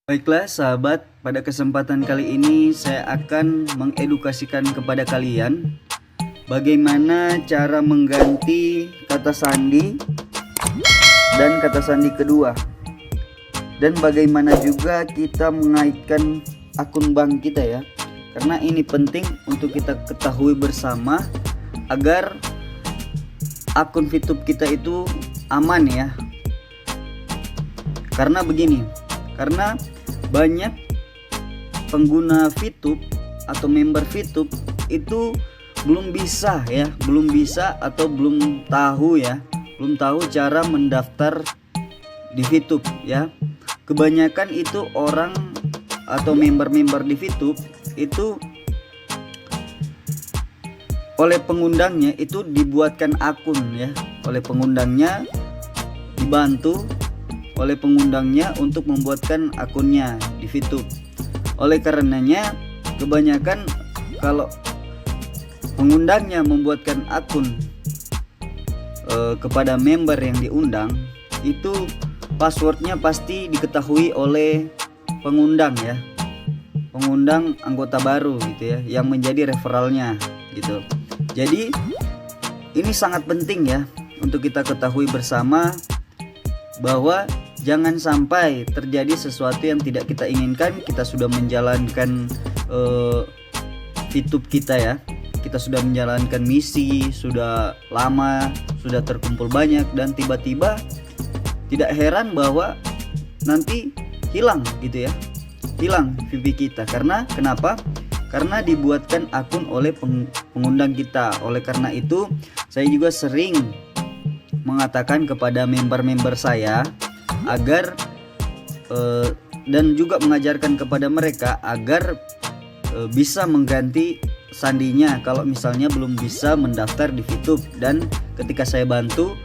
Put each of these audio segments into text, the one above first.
Baiklah sahabat, pada kesempatan kali ini saya akan mengedukasikan kepada kalian bagaimana cara mengganti kata sandi dan kata sandi kedua, dan bagaimana juga kita mengaitkan akun bank kita ya, karena ini penting untuk kita ketahui bersama agar akun VTube kita itu aman ya. Karena begini, karena banyak pengguna VTube atau member VTube itu belum bisa atau belum tahu cara mendaftar di VTube ya. Kebanyakan itu orang atau member-member di VTube itu oleh pengundangnya itu dibuatkan akun ya, oleh pengundangnya, dibantu oleh pengundangnya untuk membuatkan akunnya di VTube. Oleh karenanya kebanyakan kalau pengundangnya membuatkan akun kepada member yang diundang, itu passwordnya pasti diketahui oleh pengundang ya, pengundang anggota baru gitu ya, yang menjadi referralnya gitu. Jadi ini sangat penting ya untuk kita ketahui bersama bahwa jangan sampai terjadi sesuatu yang tidak kita inginkan. Kita sudah menjalankan VTube kita ya, kita sudah menjalankan misi, sudah lama, sudah terkumpul banyak, dan tiba-tiba tidak heran bahwa nanti hilang gitu ya, hilang VP kita. Karena kenapa? Karena dibuatkan akun oleh pengundang kita. Oleh karena itu saya juga sering mengatakan kepada member-member saya agar dan juga mengajarkan kepada mereka agar bisa mengganti sandinya kalau misalnya belum bisa mendaftar di VTube. Dan ketika saya bantu,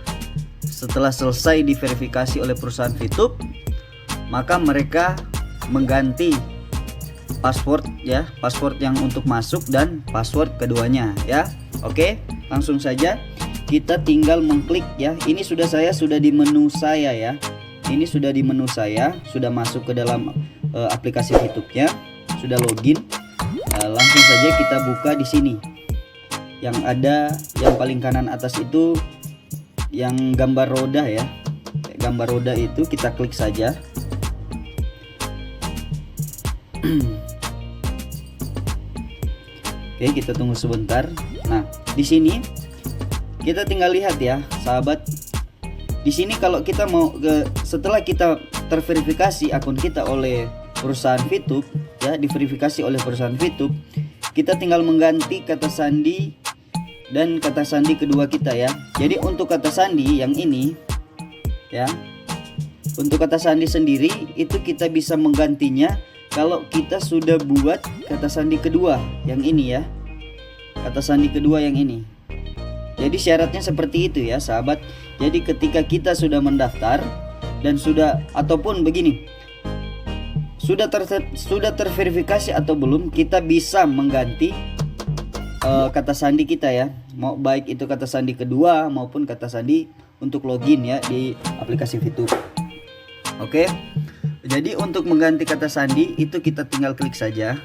setelah selesai diverifikasi oleh perusahaan VTube, maka mereka mengganti password ya, password yang untuk masuk dan password keduanya ya. Oke, langsung saja kita tinggal mengklik ya. Ini saya sudah di menu saya ya. Ini sudah di menu saya, sudah masuk ke dalam aplikasi VTube-nya, sudah login. Langsung saja kita buka di sini. Yang ada yang paling kanan atas itu yang gambar roda ya. Gambar roda itu kita klik saja. Oke, kita tunggu sebentar. Nah, di sini kita tinggal lihat ya, sahabat. Di sini kalau kita mau setelah kita terverifikasi akun kita oleh perusahaan VTube ya, diverifikasi oleh perusahaan VTube, kita tinggal mengganti kata sandi dan kata sandi kedua kita ya. Jadi untuk kata sandi yang ini ya, untuk kata sandi sendiri itu kita bisa menggantinya kalau kita sudah buat kata sandi kedua yang ini ya, kata sandi kedua yang ini. Jadi syaratnya seperti itu ya sahabat. Jadi ketika kita sudah mendaftar dan sudah, ataupun begini, sudah terverifikasi atau belum, kita bisa mengganti kata sandi kita ya, mau baik itu kata sandi kedua maupun kata sandi untuk login ya di aplikasi VTube. Oke, jadi untuk mengganti kata sandi itu kita tinggal klik saja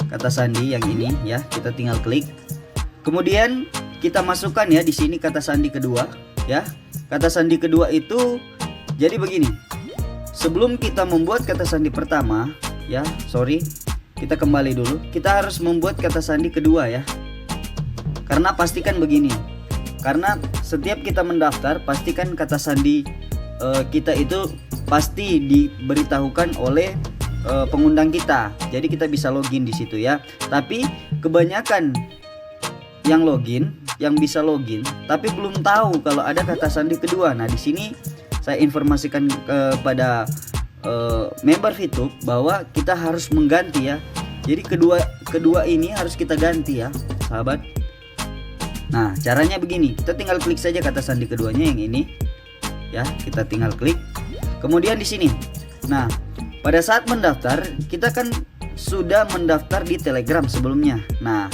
kata sandi yang ini ya, kita tinggal klik. Kemudian kita masukkan ya di sini kata sandi kedua ya. Kata sandi kedua itu jadi begini. Sebelum kita membuat kata sandi pertama ya, kita kembali dulu. Kita harus membuat kata sandi kedua ya. Karena pastikan begini. Karena setiap kita mendaftar, pastikan kata sandi kita itu pasti diberitahukan oleh pengundang kita. Jadi kita bisa login di situ ya. Tapi kebanyakan yang login, yang bisa login, tapi belum tahu kalau ada kata sandi kedua. Nah, di sini saya informasikan kepada member VTube bahwa kita harus mengganti ya. Jadi kedua ini harus kita ganti ya, sahabat. Nah, caranya begini. Kita tinggal klik saja kata sandi keduanya yang ini. Ya, kita tinggal klik. Kemudian di sini. Nah, pada saat mendaftar, kita kan sudah mendaftar di Telegram sebelumnya. Nah,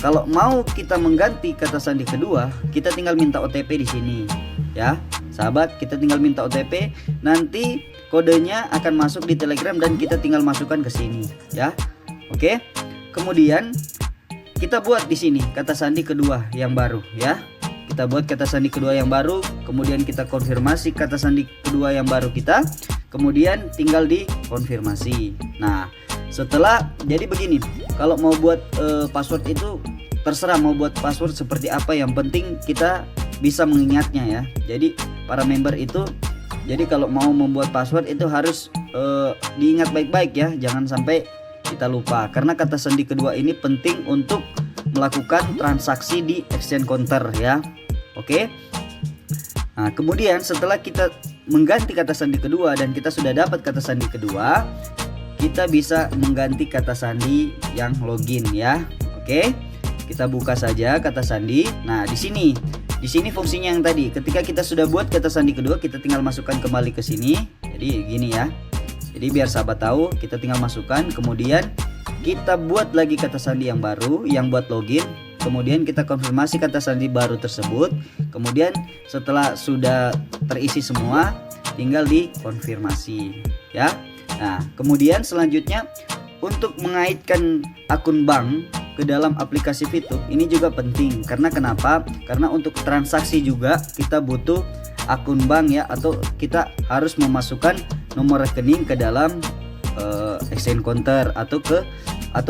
kalau mau kita mengganti kata sandi kedua, kita tinggal minta OTP di sini ya. Sahabat, kita tinggal minta OTP. Nanti kodenya akan masuk di Telegram dan kita tinggal masukkan ke sini ya. Oke. Kemudian kita buat di sini kata sandi kedua yang baru ya. Kita buat kata sandi kedua yang baru, kemudian kita konfirmasi kata sandi kedua yang baru kita, kemudian tinggal dikonfirmasi. Nah, setelah jadi begini, kalau mau buat password itu terserah mau buat password seperti apa, yang penting kita bisa mengingatnya ya. Jadi para member itu, jadi kalau mau membuat password itu harus diingat baik-baik ya, jangan sampai kita lupa, karena kata sandi kedua ini penting untuk melakukan transaksi di exchange counter ya. Oke. Nah, kemudian setelah kita mengganti kata sandi kedua dan kita sudah dapat kata sandi kedua, kita bisa mengganti kata sandi yang login ya. Oke. Kita buka saja kata sandi. Nah, di sini fungsinya yang tadi. Ketika kita sudah buat kata sandi kedua, kita tinggal masukkan kembali ke sini. Jadi gini ya. Jadi biar sahabat tahu, kita tinggal masukkan, kemudian kita buat lagi kata sandi yang baru yang buat login, kemudian kita konfirmasi kata sandi baru tersebut, kemudian setelah sudah terisi semua tinggal dikonfirmasi ya. Nah, kemudian selanjutnya untuk mengaitkan akun bank ke dalam aplikasi Fitup ini juga penting, karena kenapa? Karena untuk transaksi juga kita butuh akun bank ya, atau kita harus memasukkan nomor rekening ke dalam exchange counter atau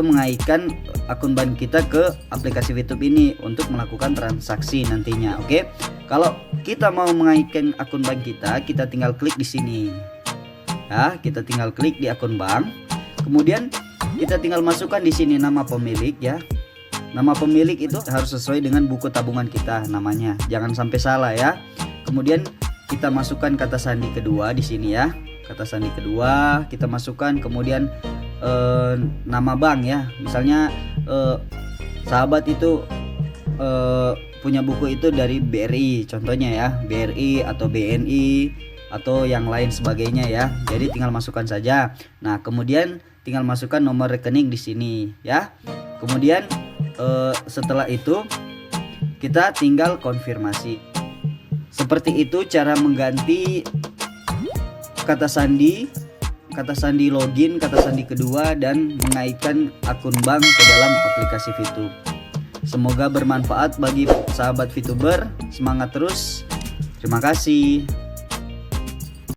mengaitkan akun bank kita ke aplikasi Fitup ini untuk melakukan transaksi nantinya. Oke. Kalau kita mau mengaitkan akun bank kita tinggal klik di sini. Ya, kita tinggal klik di akun bank. Kemudian kita tinggal masukkan di sini nama pemilik ya. Nama pemilik itu harus sesuai dengan buku tabungan kita namanya. Jangan sampai salah ya. Kemudian kita masukkan kata sandi kedua di sini ya. Kata sandi kedua kita masukkan, kemudian nama bank ya. Misalnya sahabat itu punya buku itu dari BRI contohnya ya, BRI atau BNI atau yang lain sebagainya ya. Jadi tinggal masukkan saja. Nah, kemudian tinggal masukkan nomor rekening di sini ya. Kemudian setelah itu kita tinggal konfirmasi. Seperti itu cara mengganti kata sandi login, kata sandi kedua, dan mengaitkan akun bank ke dalam aplikasi Fitup. Semoga bermanfaat bagi sahabat Fituber. Semangat terus. Terima kasih.